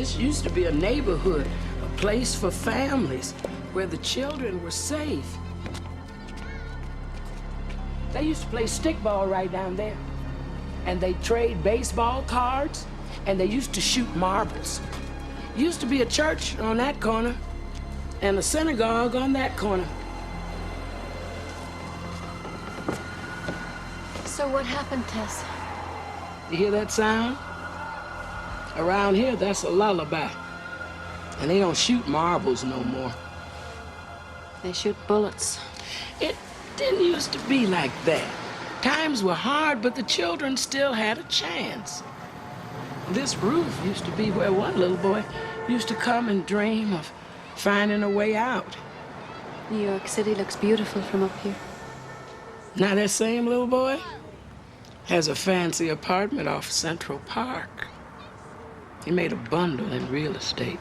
This used to be a neighborhood, a place for families, where the children were safe. They used to play stickball right down there. And they trade baseball cards, and they used to shoot marbles. Used to be a church on that corner, and a synagogue on that corner. So what happened, Tess? You hear that sound? Around here, that's a lullaby. And they don't shoot marbles no more. They shoot bullets. It didn't used to be like that. Times were hard, but the children still had a chance. This roof used to be where one little boy used to come and dream of finding a way out. New York City looks beautiful from up here. Now that same little boy has a fancy apartment off Central Park. He made a bundle in real estate.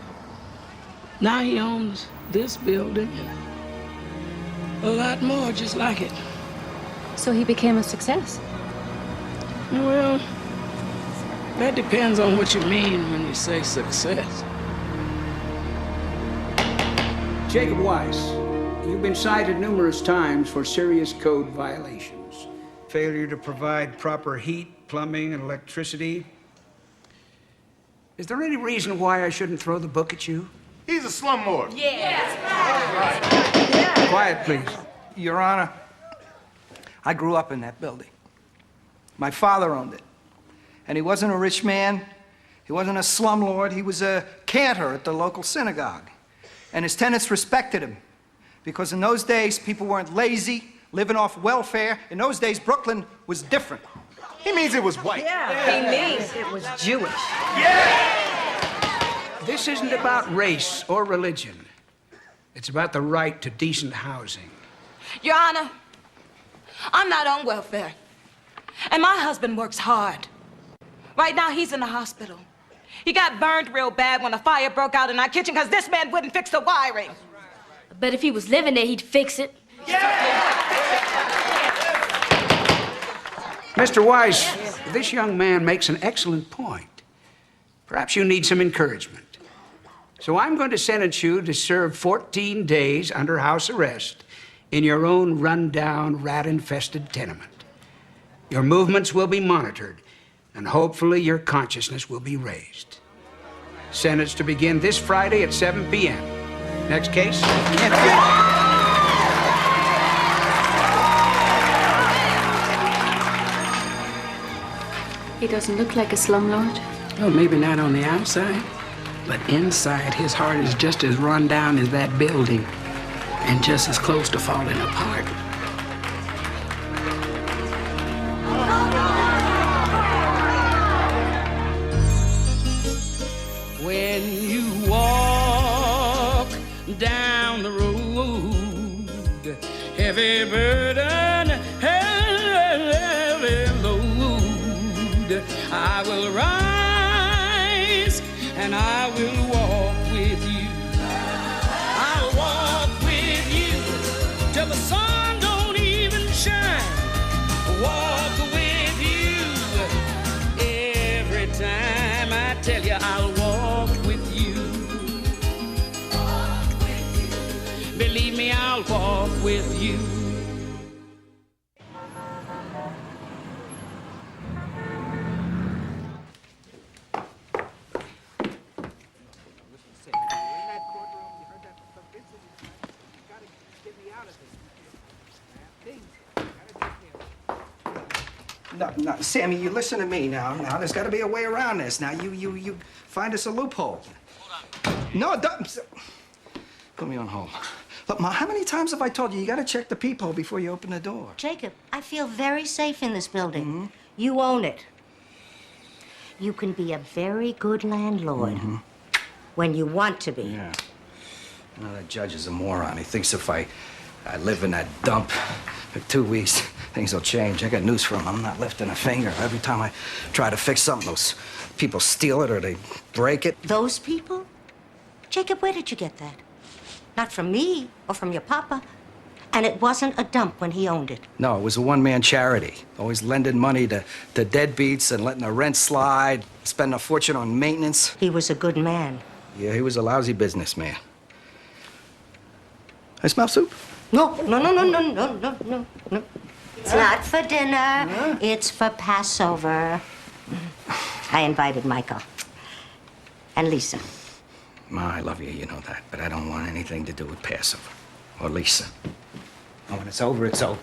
Now he owns this building and a lot more just like it. So he became a success? Well, that depends on what you mean when you say success. Jacob Weiss, you've been cited numerous times for serious code violations. Failure to provide proper heat, plumbing, and electricity. Is there any reason why I shouldn't throw the book at you? He's a slumlord. Yes. Quiet, please. Your Honor, I grew up in that building. My father owned it. And he wasn't a rich man. He wasn't a slumlord. He was a cantor at the local synagogue. And his tenants respected him. Because in those days, people weren't lazy, living off welfare. In those days, Brooklyn was different. He means it was white. He means it was Jewish. This isn't about race or religion. It's about the right to decent housing. Your Honor, I'm not on welfare. And my husband works hard. Right now, he's in the hospital. He got burned real bad when a fire broke out in our kitchen because this man wouldn't fix the wiring. But if he was living there, he'd fix it. Mr. Weiss, this young man makes an excellent point. Perhaps you need some encouragement. So I'm going to sentence you to serve 14 days under house arrest in your own run-down, rat-infested tenement. Your movements will be monitored, and hopefully your consciousness will be raised. Sentence to begin this Friday at 7 p.m. Next case? He doesn't look like a slumlord. Well, maybe not on the outside, but inside his heart is just as run down as that building and just as close to falling apart. When you walk down the road, heavy burden, heavy load, I will rise and I will walk with you. I'll walk with you till the sun don't even shine. Walk with you every time I tell you I'll walk with you. Believe me, I'll walk with you. No, Sammy, you listen to me now. Now, there's got to be a way around this. Now, you find us a loophole. No, don't. Put me on hold. Look, Ma, how many times have I told you got to check the peephole before you open the door? Jacob, I feel very safe in this building. You own it. You can be a very good landlord when you want to be. Yeah. You know, that judge is a moron. He thinks if I live in that dump for 2 weeks, things will change. I got news for him. I'm not lifting a finger. Every time I try to fix something, those people steal it or they break it. Those people? Jacob, where did you get that? Not from me or from your papa. And it wasn't a dump when he owned it. No, it was a one-man charity. Always lending money to deadbeats and letting the rent slide, spending a fortune on maintenance. He was a good man. Yeah, he was a lousy businessman. I smell soup? No. It's not for dinner. It's for Passover. I invited Michael. And Lisa. Ma, I love you, you know that. But I don't want anything to do with Passover. Or Lisa. And when it's over, it's over.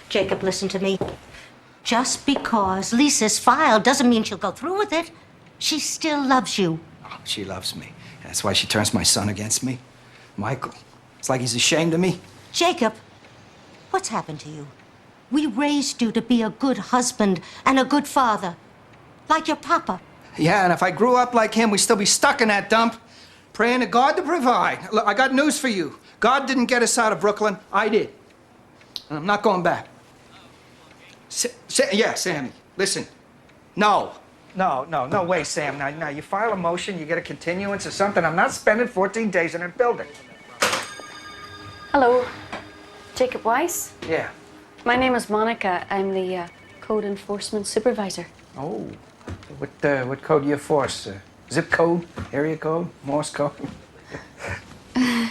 Jacob, listen to me. Just because Lisa's filed doesn't mean she'll go through with it. She still loves you. Oh, she loves me. That's why she turns my son against me. Michael. It's like he's ashamed of me. Jacob, what's happened to you? We raised you to be a good husband and a good father. Like your papa. Yeah, and if I grew up like him, we'd still be stuck in that dump, praying to God to provide. Look, I got news for you. God didn't get us out of Brooklyn. I did. And I'm not going back. Yeah, Sammy, listen. No way, Sam. Now, you file a motion, you get a continuance or something. I'm not spending 14 days in a building. Hello, Jacob Weiss. Yeah. My name is Monica. I'm the code enforcement supervisor. Oh, what code do you force? Zip code? Area code? Morse code? A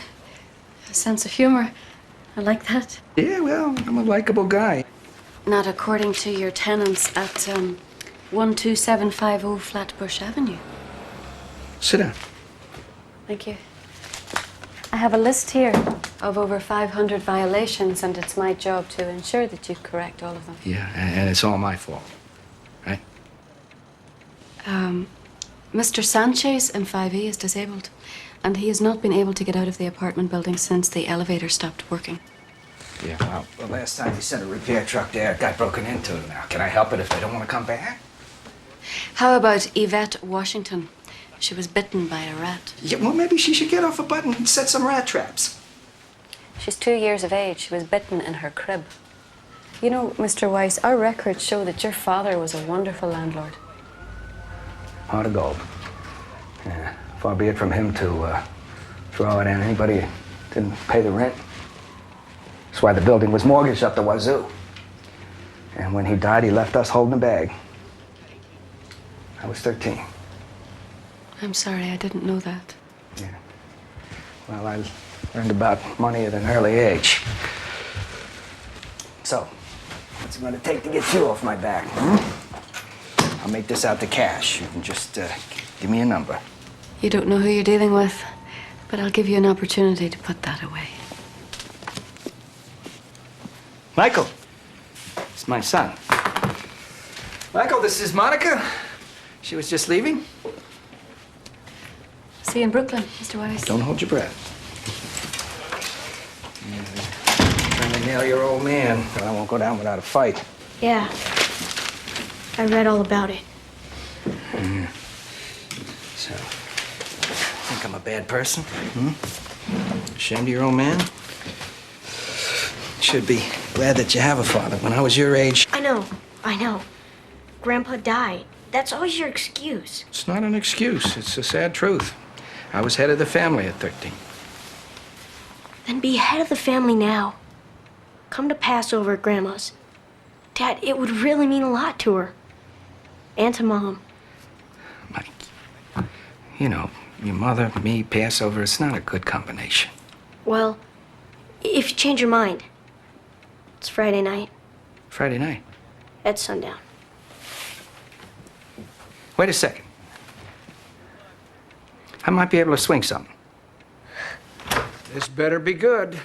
sense of humor. I like that. Yeah, well, I'm a likable guy. Not according to your tenants at 12750 Flatbush Avenue. Sit down. Thank you. I have a list here of over 500 violations, and it's my job to ensure that you correct all of them. Yeah, and it's all my fault, right? Mr. Sanchez in 5E is disabled, and he has not been able to get out of the apartment building since the elevator stopped working. Yeah, well, the last time you sent a repair truck there, it got broken into. Now, can I help it if they don't want to come back? How about Yvette Washington? She was bitten by a rat. Yeah, well, maybe she should get off a button and set some rat traps. She's 2 years of age. She was bitten in her crib. You know, Mr. Weiss, our records show that your father was a wonderful landlord. Heart of gold. Yeah, far be it from him to throw it at anybody who didn't pay the rent. That's why the building was mortgaged up the wazoo. And when he died, he left us holding the bag. I was 13. I'm sorry, I didn't know that. Yeah. Well, I learned about money at an early age. So, what's it going to take to get you off my back? I'll make this out to cash. You can just give me a number. You don't know who you're dealing with, but I'll give you an opportunity to put that away. Michael, it's my son. Michael, this is Monica. She was just leaving. See you in Brooklyn, Mr. Weiss. Don't hold your breath. Trying to nail your old man, but I won't go down without a fight. Yeah. I read all about it. Yeah. So, think I'm a bad person? Ashamed of your old man? Should be glad that you have a father. When I was your age... I know. Grandpa died. That's always your excuse. It's not an excuse. It's a sad truth. I was head of the family at 13. Then be head of the family now. Come to Passover at Grandma's. Dad, it would really mean a lot to her. And to Mom. Mike, you know, your mother, me, Passover, it's not a good combination. Well, if you change your mind, it's Friday night Friday night. at sundown. Wait a second. I might be able to swing something. This better be good.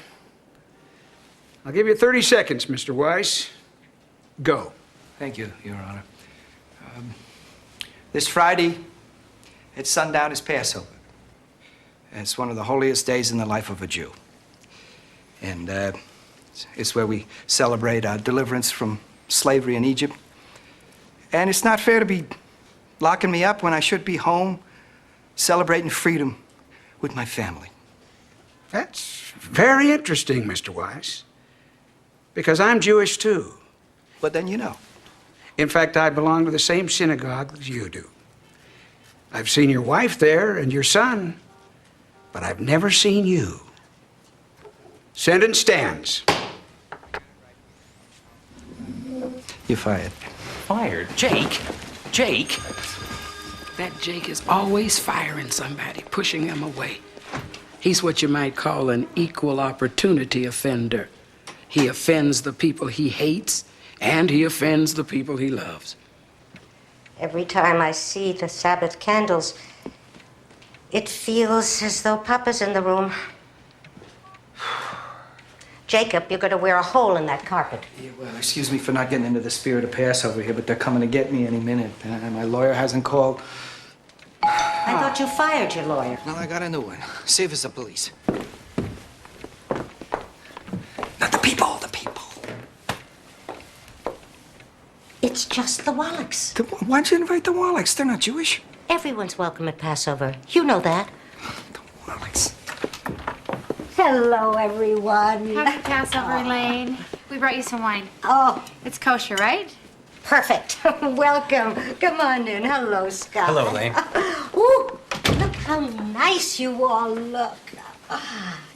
I'll give you 30 seconds, Mr. Weiss. Go. Thank you, Your Honor. This Friday, at sundown, is Passover. It's one of the holiest days in the life of a Jew. And it's where we celebrate our deliverance from slavery in Egypt. And it's not fair to be locking me up when I should be home celebrating freedom with my family. That's very interesting, Mr. Weiss. Because I'm Jewish, too. But then you know. In fact, I belong to the same synagogue as you do. I've seen your wife there and your son, but I've never seen you. Sentence stands. You're fired. Fired? Jake? Jake? That Jake is always firing somebody, pushing them away. He's what you might call an equal opportunity offender. He offends the people he hates, and he offends the people he loves. Every time I see the Sabbath candles, it feels as though Papa's in the room. Jacob, you're going to wear a hole in that carpet. Yeah, well, excuse me for not getting into the spirit of Passover here, but they're coming to get me any minute. My lawyer hasn't called. I thought you fired your lawyer. Well, I got a new one. Save us the police. Not the people, the people. It's just the Wallachs. Why'd you invite the Wallachs? They're not Jewish. Everyone's welcome at Passover. You know that. The Wallachs. Hello, everyone. Happy Passover, Elaine. We brought you some wine. Oh, It's kosher, right? perfect. Welcome. Come on in. Hello, Scott. Hello, Elaine. Ooh, look how nice you all look.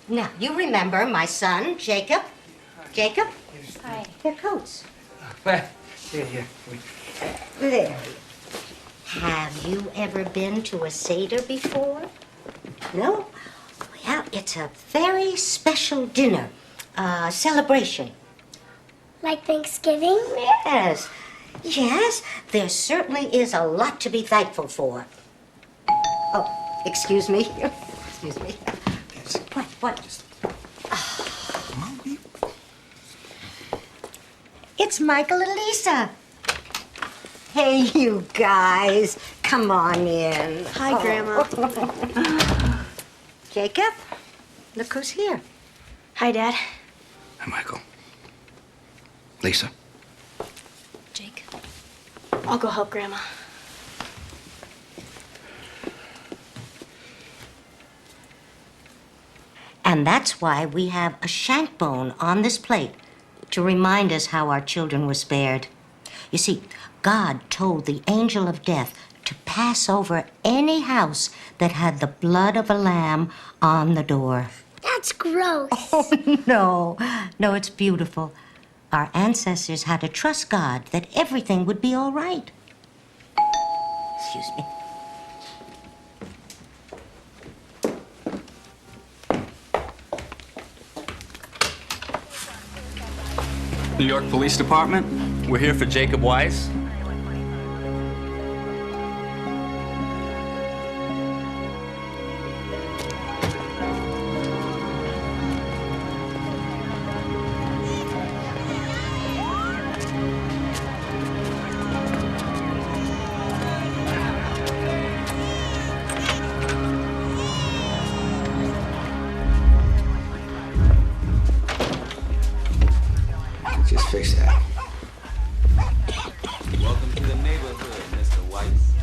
Now, you remember my son, Jacob. Jacob? Hi. Their coats. Here. There. Have you ever been to a Seder before? No? Well, it's a very special dinner. Celebration. Like Thanksgiving? Yes. Yes, there certainly is a lot to be thankful for. Oh, excuse me. Excuse me. What? It's Michael and Lisa. Hey, you guys. Come on in. Hi, Grandma. Jacob, look who's here. Hi, Dad. Hi, Michael. Lisa. Jake. I'll go help Grandma. And that's why we have a shank bone on this plate to remind us how our children were spared. You see, God told the angel of death to pass over any house that had the blood of a lamb on the door. That's gross. Oh, no, it's beautiful. Our ancestors had to trust God that everything would be all right. Excuse me. New York Police Department. We're here for Jacob Weiss. Just fix that. Welcome to the neighborhood, Mr. Weiss.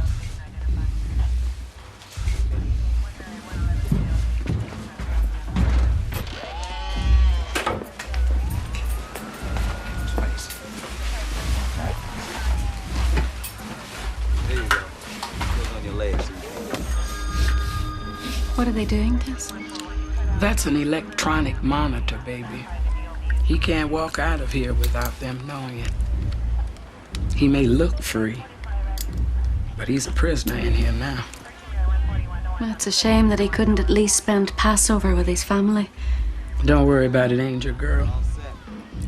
There you go. Close on your legs. What are they doing, Tess? That's an electronic monitor, baby. He can't walk out of here without them knowing it. He may look free, but he's a prisoner in here now. Well, it's a shame that he couldn't at least spend Passover with his family. Don't worry about it, Angel Girl.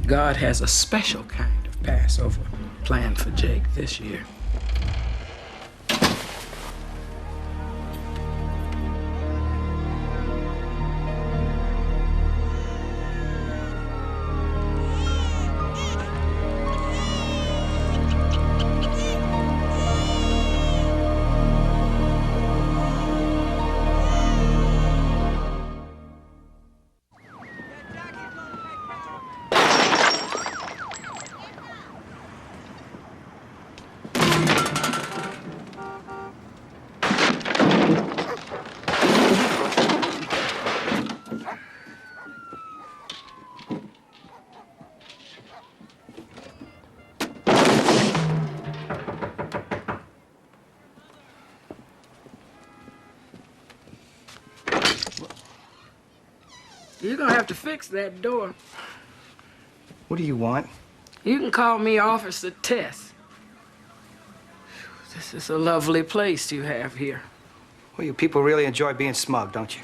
God has a special kind of Passover planned for Jake this year. You're gonna have to fix that door. What do you want? You can call me Officer Tess. This is a lovely place you have here. Well, you people really enjoy being smug, don't you?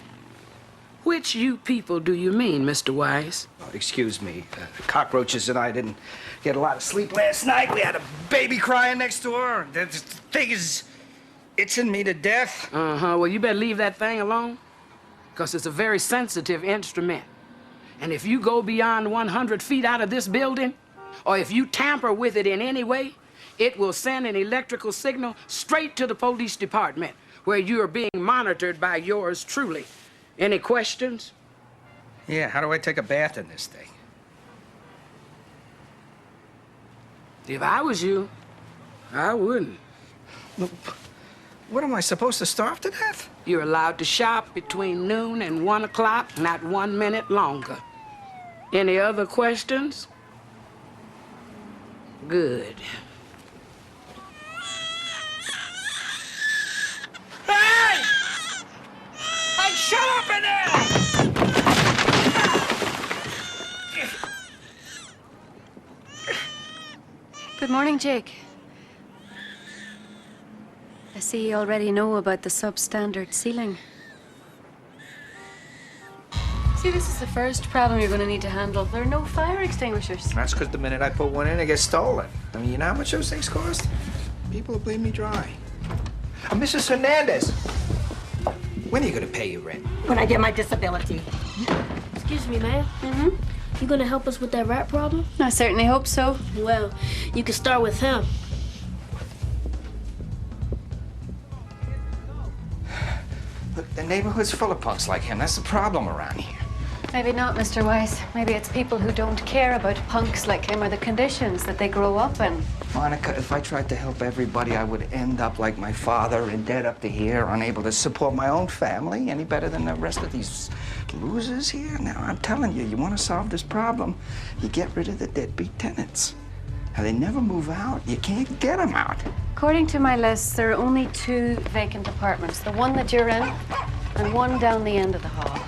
Which you people do you mean, Mr. Wise? Oh, excuse me. Cockroaches and I didn't get a lot of sleep last night. We had a baby crying next door. The thing is itching me to death. Uh-huh. Well, you better leave that thing alone, because it's a very sensitive instrument. And if you go beyond 100 feet out of this building, or if you tamper with it in any way, it will send an electrical signal straight to the police department, where you are being monitored by yours truly. Any questions? Yeah, how do I take a bath in this thing? If I was you, I wouldn't. Look, what am I supposed to starve to death? You're allowed to shop between noon and 1 o'clock, not 1 minute longer. Any other questions? Good. Hey! Hey, shut up in there! Good morning, Jake. I see you already know about the substandard ceiling. See, this is the first problem you're going to need to handle. There are no fire extinguishers. That's because the minute I put one in, it gets stolen. I mean, you know how much those things cost? People will bleed me dry. Mrs. Hernandez, when are you going to pay your rent? When I get my disability. Excuse me, ma'am. Mm-hmm. You gonna help us with that rat problem? I certainly hope so. Well, you can start with him. Look, the neighborhood's full of punks like him. That's the problem around here. Maybe not, Mr. Weiss. Maybe it's people who don't care about punks like him or the conditions that they grow up in. Monica, if I tried to help everybody, I would end up like my father, in debt up to here, unable to support my own family any better than the rest of these losers here. Now, I'm telling you, you want to solve this problem, you get rid of the deadbeat tenants. Now, they never move out. You can't get them out. According to my list, there are only 2 vacant apartments. The one that you're in, and one down the end of the hall.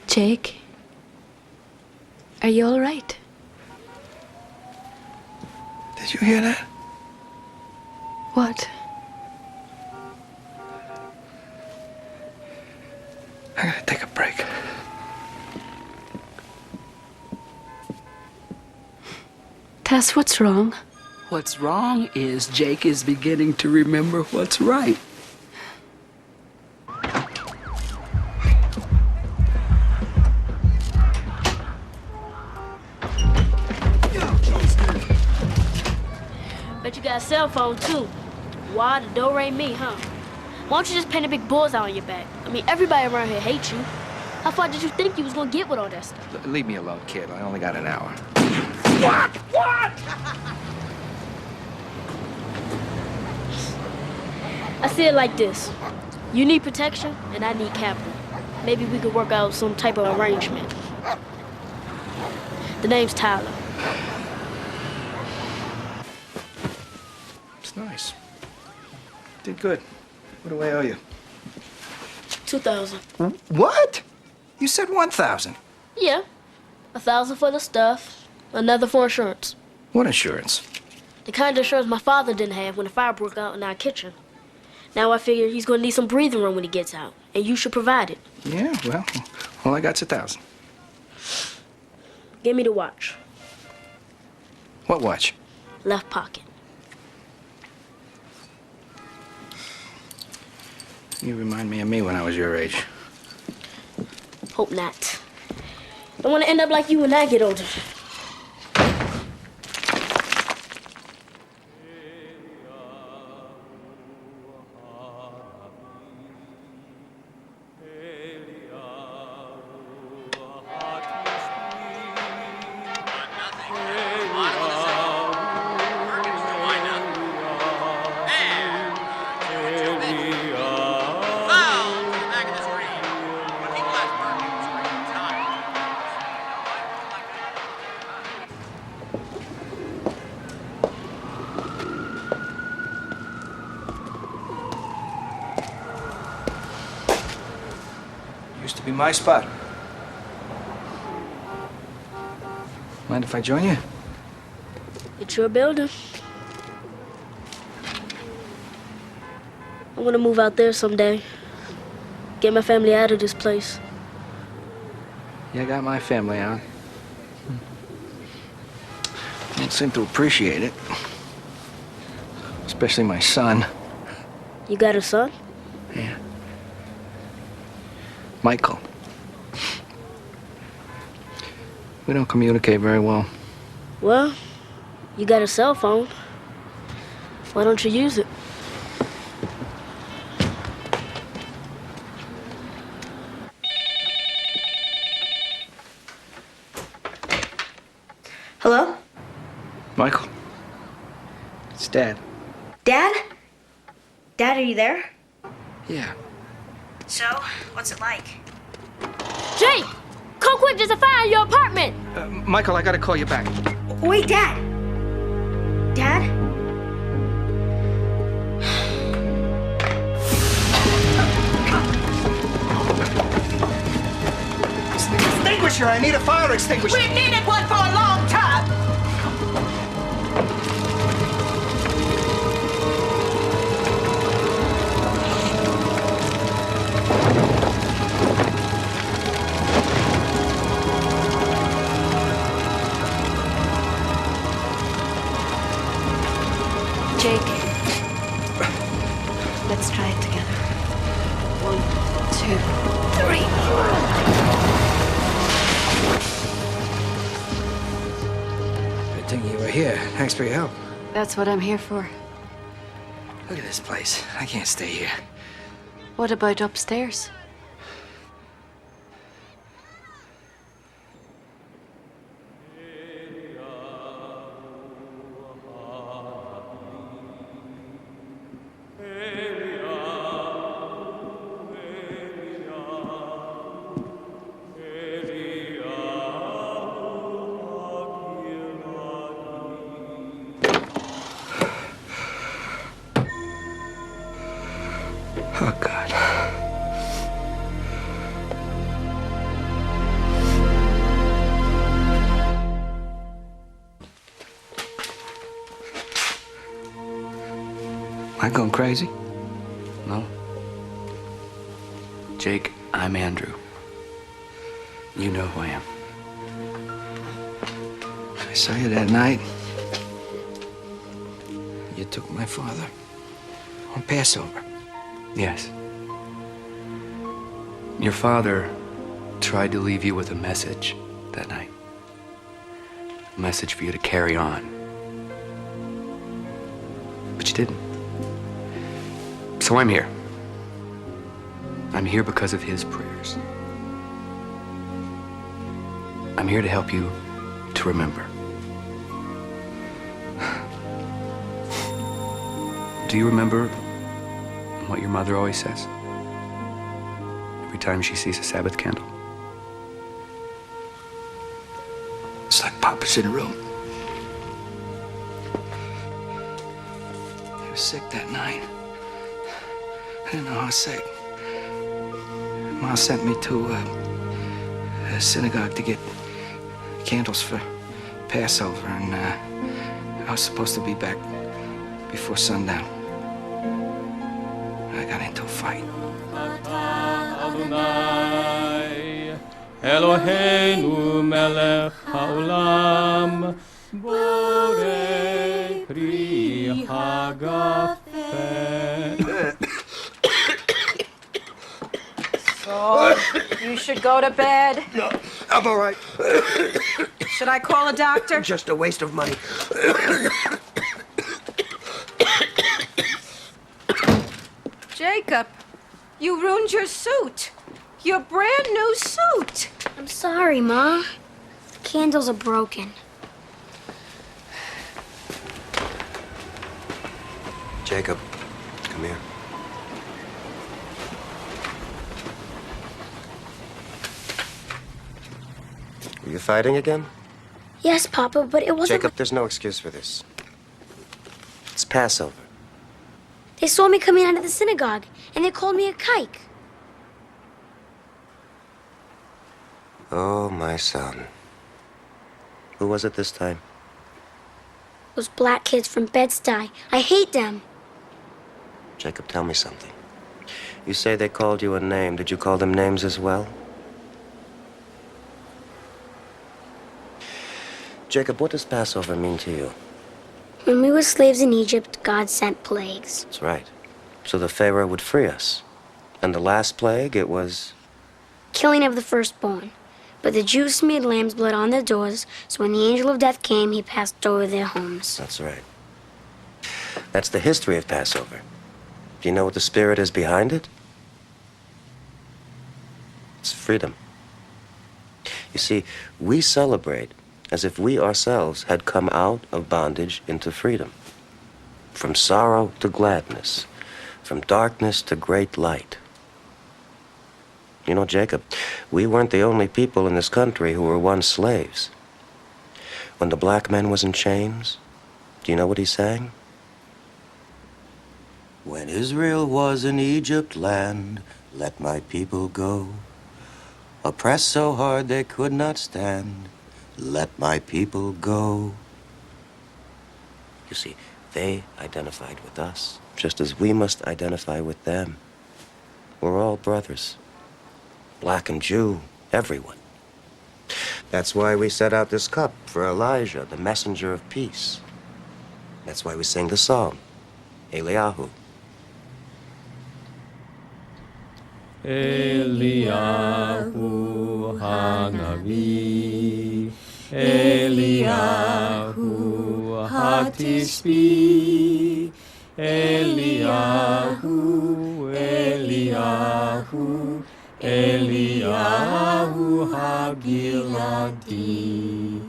Jake, are you all right? Did you hear that? What? I gotta take a break. Tess, what's wrong? What's wrong is Jake is beginning to remember what's right. Bet you got a cell phone, too. Why the dough ain't me, huh? Why don't you just paint a big bullseye on your back? I mean, everybody around here hates you. How far did you think you was gonna get with all that stuff? Leave me alone, kid. I only got an hour. What? What? I see it like this. You need protection, and I need capital. Maybe we could work out some type of arrangement. The name's Tyler. It's nice. Did good. What do I owe you? 2,000. What? You said 1,000. Yeah. 1,000 for the stuff, another for insurance. What insurance? The kind of insurance my father didn't have when the fire broke out in our kitchen. Now I figure he's gonna need some breathing room when he gets out, and you should provide it. Yeah, well, all I got's 1,000. Give me the watch. What watch? Left pocket. You remind me of me when I was your age. Hope not. Don't want to end up like you when I get older. to be my spot. Mind if I join you? It's your building. I'm gonna move out there someday. Get my family out of this place. Yeah, I got my family out. Don't seem to appreciate it. Especially my son. You got a son? Yeah. Michael. We don't communicate very well. Well, you got a cell phone. Why don't you use it? Hello? Michael. It's Dad. Dad? Dad, are you there? Yeah. So, what's it like? Jake! Come quick, there's a fire in your apartment! Michael, I gotta call you back. Wait, Dad! Dad? Extinguisher! I need a fire extinguisher! We needed one for a long time. Jake, let's try it together. 1, 2, 3. Good thing you were here. Thanks for your help. That's what I'm here for. Look at this place. I can't stay here. What about upstairs? Oh, God. Am I going crazy? No. Jake, I'm Andrew. You know who I am. I saw you that night. You took my father on Passover. Yes. Your father tried to leave you with a message that night. A message for you to carry on. But you didn't. So I'm here. I'm here because of his prayers. I'm here to help you to remember. Do you remember what your mother always says? Every time she sees a Sabbath candle? It's like Papa's in the room. He was sick that night. I didn't know how sick. Ma sent me to a synagogue to get candles for Passover, and I was supposed to be back before sundown. I got into a fight. Eloheinu melech haolam borei pri hagafen. So, you should go to bed. No, I'm all right. Should I call a doctor? Just a waste of money. Jacob, you ruined your suit. Your brand new suit. I'm sorry, Ma. The candles are broken. Jacob, come here. Were you fighting again? Yes, Papa, but it wasn't. Jacob, there's no excuse for this. It's Passover. They saw me coming out of the synagogue, and they called me a kike. Oh, my son. Who was it this time? Those black kids from Bed-Stuy. I hate them. Jacob, tell me something. You say they called you a name. Did you call them names as well? Jacob, what does Passover mean to you? When we were slaves in Egypt, God sent plagues. That's right. So the Pharaoh would free us. And the last plague, it was... Killing of the firstborn. But the Jews smeared lamb's blood on their doors, so when the angel of death came, he passed over their homes. That's right. That's the history of Passover. Do you know what the spirit is behind it? It's freedom. You see, we celebrate as if we ourselves had come out of bondage into freedom. From sorrow to gladness, from darkness to great light. You know, Jacob, we weren't the only people in this country who were once slaves. When the black man was in chains, do you know what he sang? When Israel was in Egypt land, let my people go. Oppressed so hard they could not stand, let my people go. You see, they identified with us, just as we must identify with them. We're all brothers. Black and Jew, everyone. That's why we set out this cup for Elijah, the messenger of peace. That's why we sing the song, Eliyahu. Eliyahu Hanavi, Eliyahu Hatisbi, Eliyahu, Eliyahu, Eliyahu Hagiladi.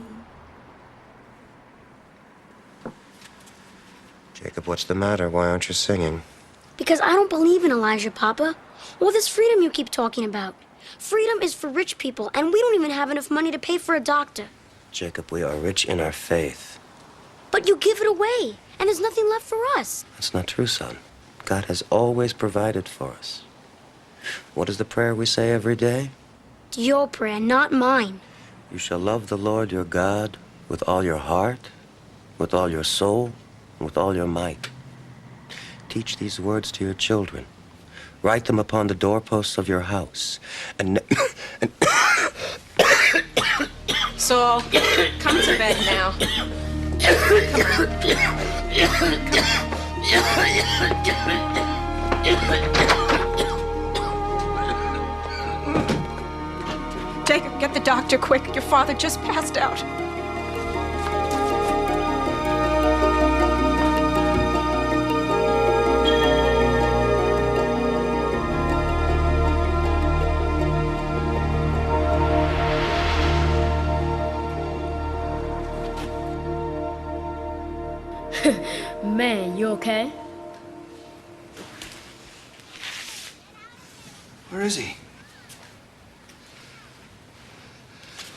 Jacob, what's the matter? Why aren't you singing? Because I don't believe in Elijah, Papa. All this freedom you keep talking about. Freedom is for rich people, and we don't even have enough money to pay for a doctor. Jacob, we are rich in our faith. But you give it away, and there's nothing left for us. That's not true, son. God has always provided for us. What is the prayer we say every day? It's your prayer, not mine. You shall love the Lord your God with all your heart, with all your soul, and with all your might. Teach these words to your children. Write them upon the doorposts of your house. And Saul, come to bed now. Jacob, get the doctor quick. Your father just passed out. Man, you okay? Where is he?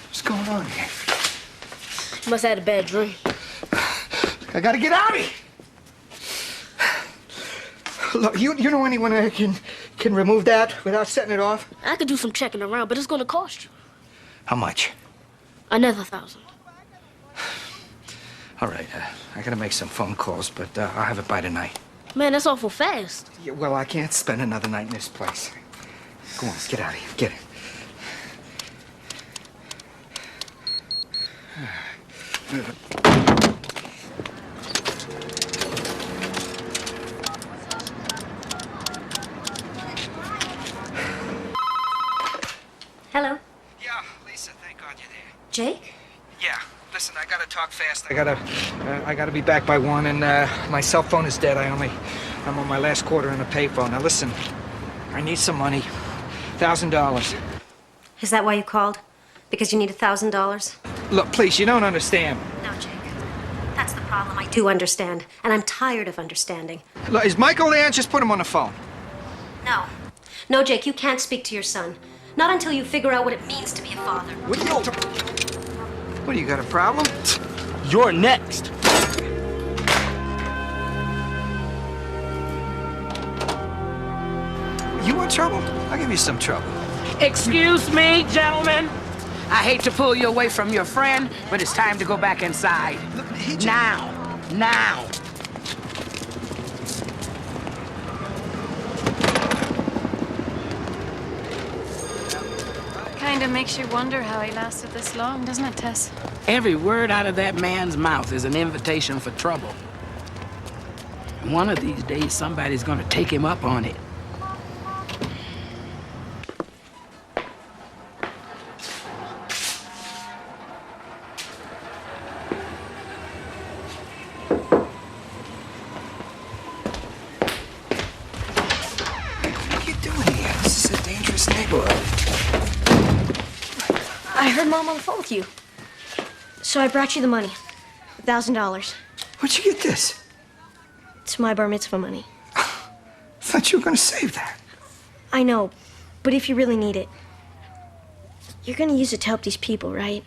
What's going on here? You must have had a bad dream. I gotta get out of here. Look, you know anyone that can remove that without setting it off? I could do some checking around, but it's gonna cost you. How much? Another 1,000. All right, I gotta make some phone calls, but I'll have it by tonight. Man, that's awful fast. Yeah, well, I can't spend another night in this place. Go on, get out of here. Get it. Hello. Yeah, Lisa, thank God you're there. Jake? Yeah, listen, I gotta talk fast. I gotta be back by 1, and my cell phone is dead. I'm on my last quarter on a payphone. Now listen, I need some money. $1,000. Is that why you called? Because you need $1,000? Look, please, you don't understand. No, Jake. That's the problem. I do understand, and I'm tired of understanding. Look, is Michael there? Just put him on the phone. No. No, Jake, you can't speak to your son. Not until you figure out what it means to be a father. What, do you got a problem? You're next. You want trouble? I'll give you some trouble. Excuse me, gentlemen. I hate to pull you away from your friend, but it's time to go back inside. Now. Now. Kinda makes you wonder how he lasted this long, doesn't it, Tess? Every word out of that man's mouth is an invitation for trouble. One of these days, somebody's gonna take him up on it. What are you doing here? This is a dangerous neighborhood. I heard Mom on the phone with you. So I brought you the money. $1,000. Where'd you get this? It's my bar mitzvah money. I thought you were gonna save that. I know, but if you really need it, you're gonna use it to help these people, right?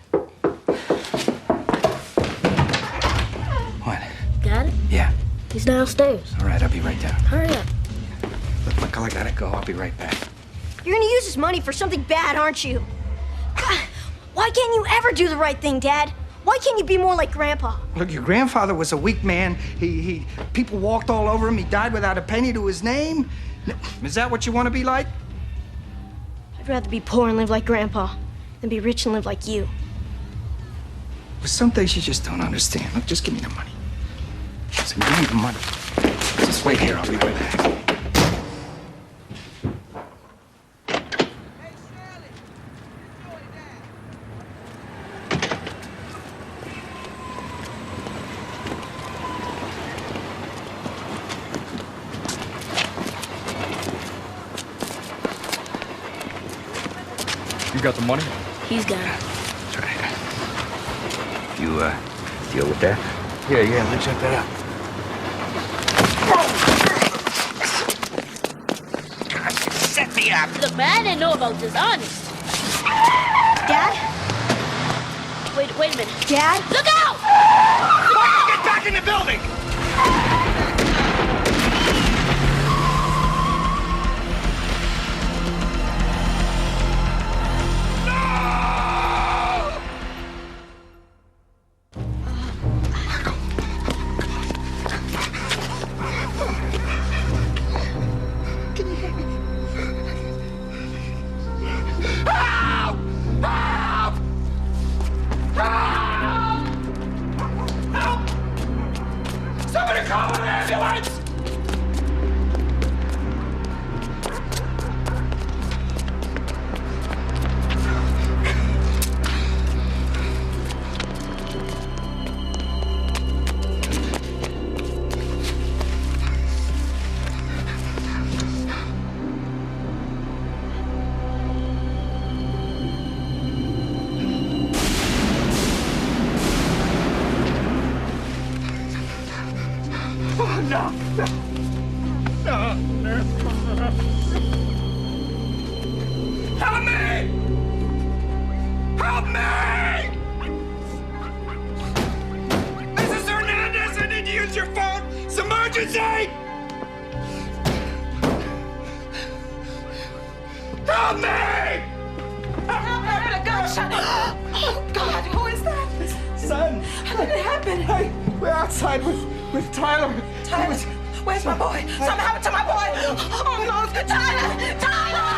What? Dad? Yeah. He's downstairs. All right, I'll be right down. Hurry up. Look, Michael, I gotta go. I'll be right back. You're gonna use this money for something bad, aren't you? God, why can't you ever do the right thing, Dad? Why can't you be more like Grandpa? Look, your grandfather was a weak man. People walked all over him. He died without a penny to his name. Is that what you want to be like? I'd rather be poor and live like Grandpa than be rich and live like you. But some things you just don't understand. Look, just give me the money. Listen, give me the money. Just wait here. I'll be right back. You got the money? He's got it. That's right. You, deal with that? Yeah, let me check that out. God, you set me up. Look, man, I didn't know about this, honest. Dad? Wait a minute. Dad? Look out! Get back in the building! Somebody call an ambulance! No! Help me! Help me! Mrs. Hernandez, I need to use your phone! It's an emergency! Help me! I heard a gunshot. Oh, God, who is that? Son! How did it happen? We're outside with Tyler. Tyler, where's my boy? Something happened to my boy. Oh, no, Tyler! Tyler!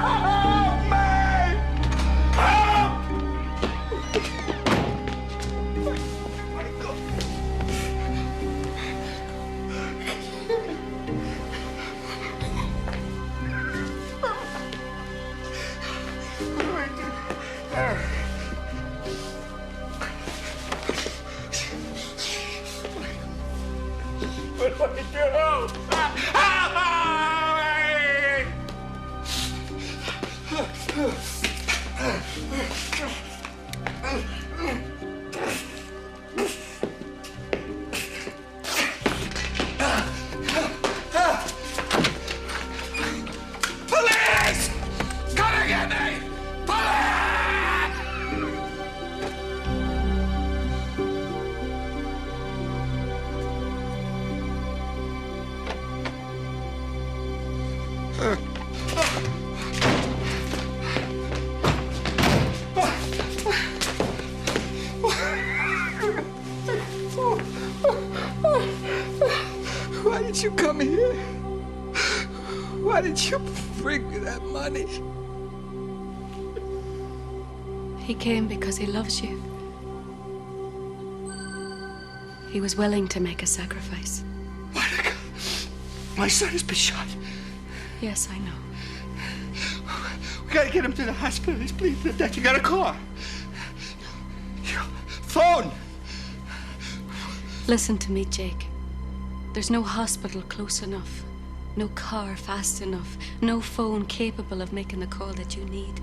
Help me! Help! What do I do? Police! Come and get me! Police! Why did you come here? Why did you bring me that money? He came because he loves you. He was willing to make a sacrifice. Monica, my son has been shot. Yes, I know. We gotta get him to the hospital. He's bleeding to death. You got a car? Your phone! Listen to me, Jake. There's no hospital close enough, no car fast enough, no phone capable of making the call that you need.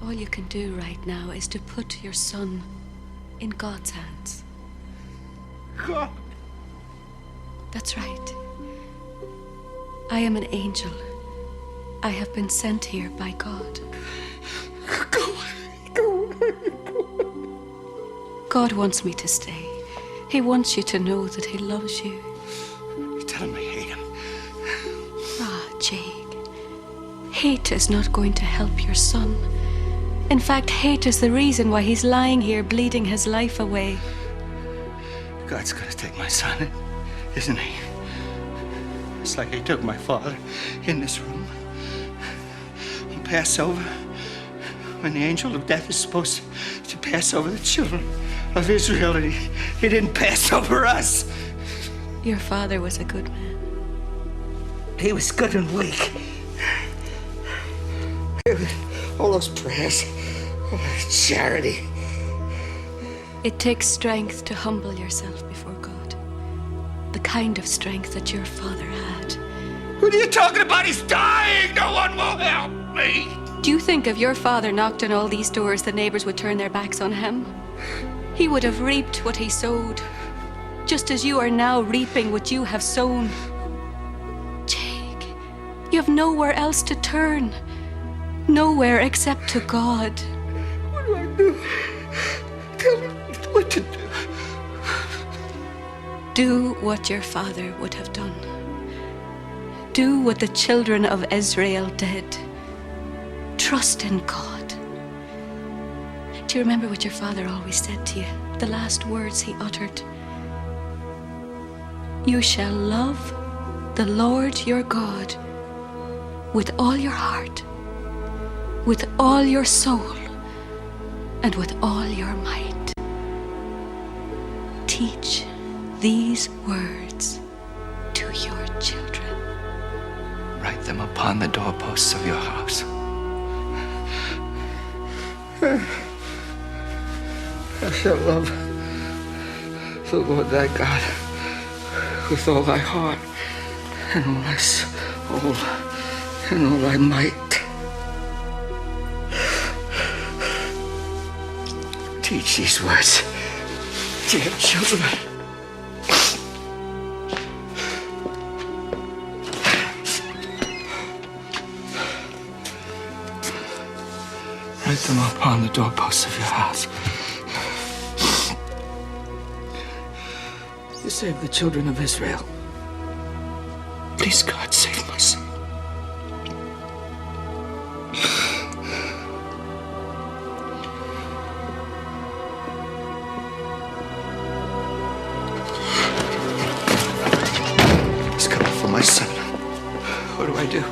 All you can do right now is to put your son in God's hands. God! That's right. I am an angel. I have been sent here by God. Go. God wants me to stay. He wants you to know that he loves you. Tell him I hate him. Ah, Jake. Hate is not going to help your son. In fact, hate is the reason why he's lying here bleeding his life away. God's gonna take my son, isn't he? It's like he took my father in this room. On Passover, when the angel of death is supposed to pass over the children of Israel, and he didn't pass over us. Your father was a good man. He was good and weak. All those prayers, all that charity. It takes strength to humble yourself before God. The kind of strength that your father had. What are you talking about? He's dying! No one will help me! Do you think if your father knocked on all these doors, the neighbors would turn their backs on him? He would have reaped what he sowed, just as you are now reaping what you have sown. Jake, you have nowhere else to turn. Nowhere except to God. What do I do? Tell me what to do. Do what your father would have done. Do what the children of Israel did. Trust in God. Do you remember what your father always said to you? The last words he uttered. You shall love the Lord your God with all your heart, with all your soul, and with all your might. Teach these words to your children. Write them upon the doorposts of your house. I shall love the Lord thy God with all thy heart and all thy soul and all thy might. Teach these words to your children. Write them upon the doorposts of your house. You saved the children of Israel. Please, God, save my son. He's coming for my son. What do I do?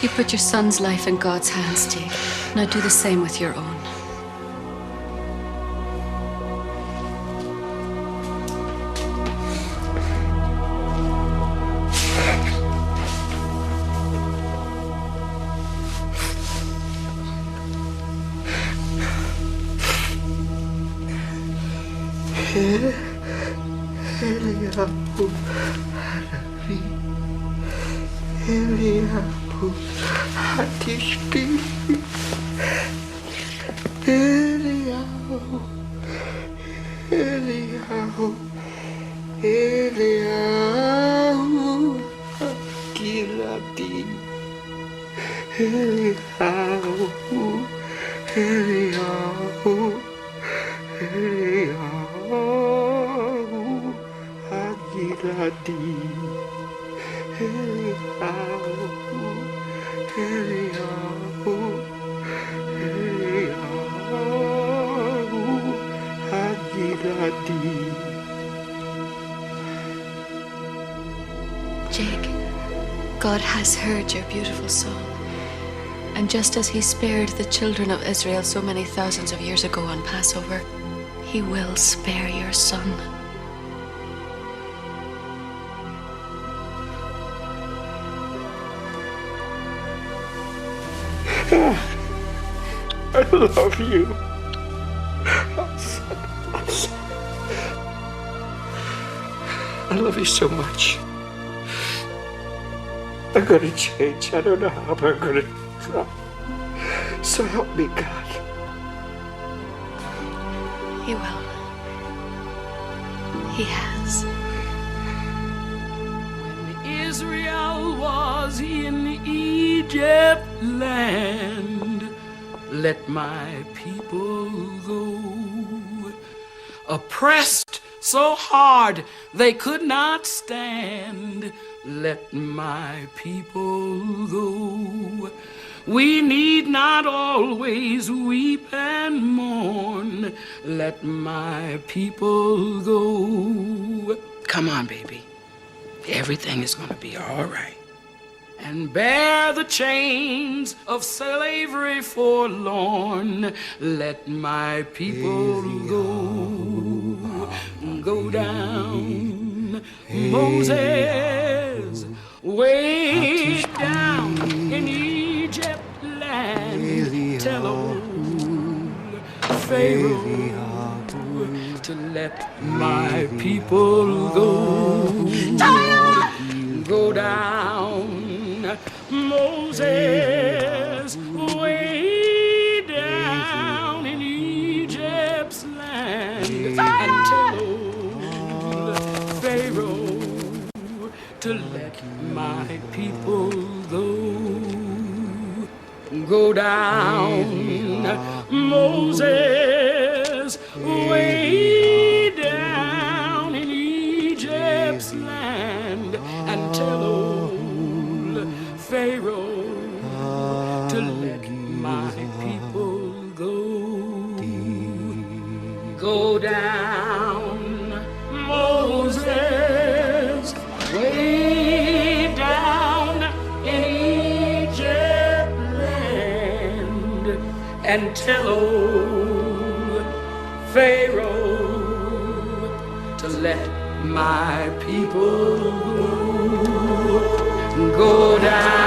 You put your son's life in God's hands, Jake. Now do the same with your own. Eliyahu Hanavi, Eliyahu Hatishbi, Eliyahu, Eliyahu, Eliyahu Hakilati, Eliyahu, Eliyahu, Eliyahu Hakilati, Eliyahu, Eliyahu, Eliyahu Hakilati. Jake, God has heard your beautiful song. And just as he spared the children of Israel so many thousands of years ago on Passover, he will spare your son. I love you. I love you so much. I'm gonna change. I don't know how, but I'm gonna try. So help me, God. He will. He has. When Israel was in Egypt land, let my people go. Oppressed so hard they could not stand, let my people go. We need not always weep and mourn, let my people go. Come on, baby. Everything is gonna be all right. And bear the chains of slavery forlorn, let my people go. Go down, Moses, way down in Egypt land. Tell old Pharaoh to let my people go. Go down, Moses, way down in Egypt's land, and tell old Pharaoh to let my people go. Go down, Moses, way down in Egypt's land, and tell old Pharaoh to let my people go. Go down, Moses, way down in Egypt land, and tell old Pharaoh to let my people go. Go down.